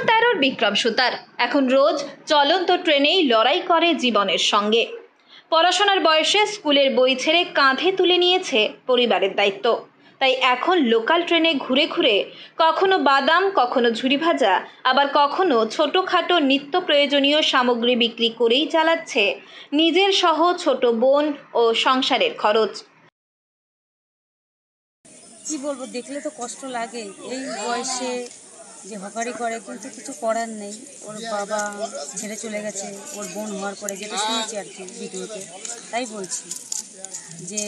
13 বিক্রম সুতার এখন রোজ চলন্ত ট্রেনেই লড়াই করে জীবনের সঙ্গে। পড়াশোনার বয়সে স্কুলের বই ছেড়ে কাঁধে তুলে নিয়েছে পরিবারের দায়িত্ব। তাই এখন লোকাল ট্রেনে ঘুরে ঘুরে কখনো বাদাম, কখনো ঝুরি ভাজা, আবার কখনো ছোটখাটো নিত্য প্রয়োজনীয় সামগ্রী বিক্রি করেই চালাচ্ছে নিজের সহ ছোট বোন ও সংসারের খরচ। কি বলবো, দেখলে তো কষ্ট লাগে। এই বয়সে যে হকারি করে, কিন্তু কিছু করার নেই। ওর বাবা ছেড়ে চলে গেছে ওর বোন হওয়ার পরে, যেটা শুনেছি আর কি ভিডিওতে। তাই বলছি যে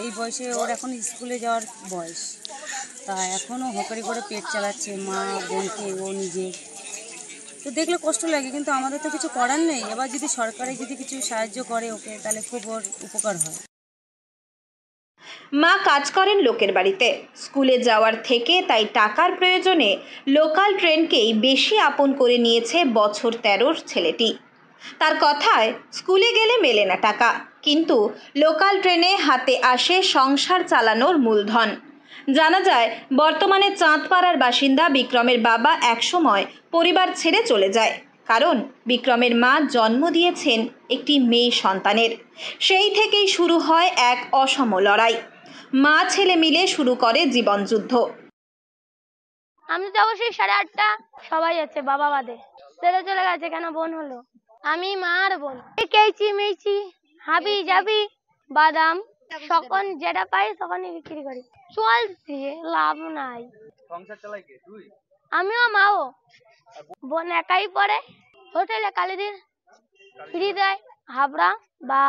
এই বয়সে ওর এখন স্কুলে যাওয়ার বয়স, তা এখনও হকারি করে পেট চালাচ্ছে মা বোনকে, ও নিজে। তো দেখলে কষ্ট লাগে, কিন্তু আমাদের তো কিছু করার নেই। এবার যদি সরকারে যদি কিছু সাহায্য করে ওকে, তাহলে খুব ওর উপকার হয়। মা কাজ করেন লোকের বাড়িতে, স্কুলে যাওয়ার থেকে তাই টাকার প্রয়োজনে লোকাল ট্রেনকেই বেশি আপন করে নিয়েছে বছর 13 ছেলেটি। তার কথায় স্কুলে গেলে মেলে না টাকা, কিন্তু লোকাল ট্রেনে হাতে আসে সংসার চালানোর মূলধন। জানা যায় বর্তমানে চাঁদপাড়ার বাসিন্দা বিক্রমের বাবা একসময় পরিবার ছেড়ে চলে যায়, কারণ বিক্রমের মা জন্ম দিয়েছেন একটি মেয়ে সন্তানের। সেই থেকেই শুরু হয় এক অসম লড়াই। মা ছেলে মিলে শুরু করে জীবনযুদ্ধ। আমি তো অবশ্যই 8:30, সবাই আছে বাবা বাদে। ছেলে চলে গেছে কেন, বোন হলো, আমি মা আর বোন। কেচি মেচি হাবি যাবি বাদাম তখন যেটা পাই তখনই বিক্রি করি। চলছে, লাভ নাই। সংসার চালাই কে? তুই? আমিও মাও। বোন একাই পড়ে হোটেলে কালিদিন ফ্রি দেয়, হাবড়া বা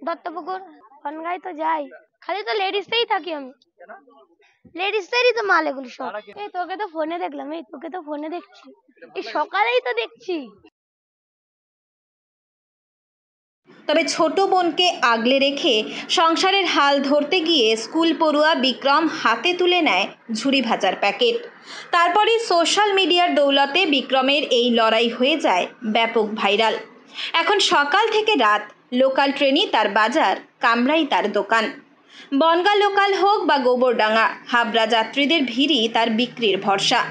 দত্তপুকুর বনগাই তো যাই। খালি তো লেডিসেই থাকি আমি, লেডিসেরই তো মাল এগুলো সব। এই তোকে তো ফোনে দেখলাম, এই তোকে তো ফোনে দেখছি, এই সকালেই তো দেখছি। তবে ছোট বোনকে আগলে রেখে সংসারের হাল ধরতে গিয়ে স্কুল পড়ুয়া বিক্রম হাতে তুলে নেয় ঝুরি ভাজার প্যাকেট। তারপরই সোশ্যাল মিডিয়ার দৌলতে বিক্রমের এই লড়াই হয়ে যায় ব্যাপক ভাইরাল। এখন সকাল থেকে রাত লোকাল ট্রেনই তার বাজার, কামরাই তার দোকান। বনগাঁ লোকাল হোক বা গোবরডাঙ্গা, হাবড়া যাত্রীদের ভিড়ই তার বিক্রির ভরসা।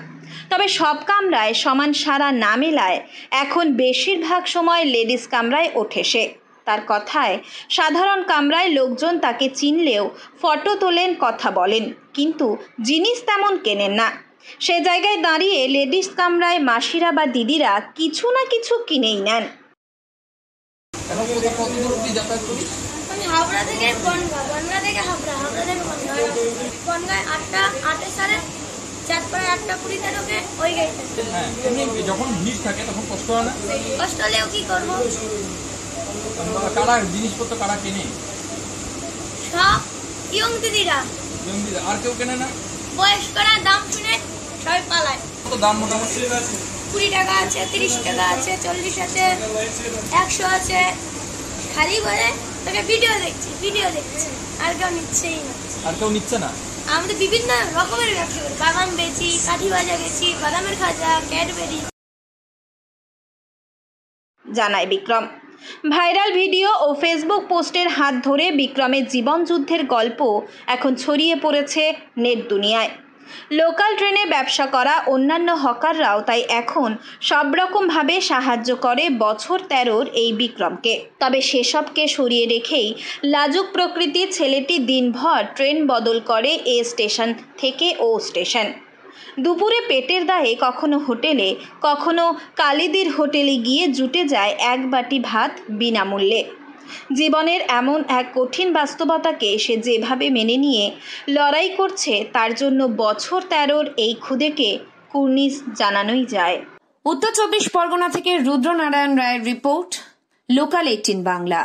তবে সব কামরায় সমান সাড়া না মেলায় এখন বেশিরভাগ সময় লেডিস কামরায় ওঠে সে। তার কথায় সাধারণ কামরায় লোকজন তাকে চিনলেও ফটো তোলেন, কথা বলেন, কিন্তু জিনিস তেমন কেনেন না। সে জায়গায় দাঁড়িয়ে লেডিস কামরায় মাসিরা বা দিদিরা কিছু না কিছু কিনেই নেন। হাবড়া থেকে বনগাঁ, বনগাঁ থেকে হাবড়া, হাবড়া থেকে বনগাঁ। বনগাঁয় 8টা সাড়ে চাঁদপাড়া 8:20 ঢোকে ওই গাড়িতে। যখন ভিড় থাকে তখন কষ্ট হয় না? কষ্ট হলেও কি করবো। কারা জিনিসপত্র কারা কেনে? সব ইয়ং দিদিরা। আর কেউ কেনে না? বয়স্করা দাম শুনে সবাই পালায়। কত দাম মোটামুটি? 20 টাকা আছে, 30 টাকা আছে, 40 আছে, 100 আছে। খালি বলে তোকে ভিডিও দেখছি, আর কেউ নিচ্ছেই না। আর কেউ নিচ্ছে না? আমাদের বিভিন্ন রকমের ব্যবসা করি, বাদাম বেচি, কাঠি ভাজা বেচি, বাদামের খাজা, ক্যাডবেরি। জানায় বিক্রম। ভাইরাল ভিডিও ও ফেসবুক পোস্টের হাত ধরে বিক্রমের জীবনযুদ্ধের গল্প এখন ছড়িয়ে পড়েছে নেট দুনিয়ায়। লোকাল ট্রেনে ব্যবসা করা অন্যান্য হকাররাও তাই এখন সব রকমভাবে সাহায্য করে বছর 13 এই বিক্রমকে। তবে সেসবকে সরিয়ে রেখেই লাজুক প্রকৃতির ছেলেটি দিনভর ট্রেন বদল করে এ স্টেশন থেকে ও স্টেশন। দুপুরে পেটের দায়ে কখনো হোটেলে, কখনো কালিদির হোটেলে গিয়ে জুটে যায় এক বাটি ভাত বিনামূল্যে। জীবনের এমন এক কঠিন বাস্তবতাকে সে যেভাবে মেনে নিয়ে লড়াই করছে, তার জন্য বছর 13 এই খুদেকে কুর্নিশ জানানোই যায়। উত্তর 24 পরগনা থেকে রুদ্রনারায়ণ রায়ের রিপোর্ট, লোকাল 18 বাংলা।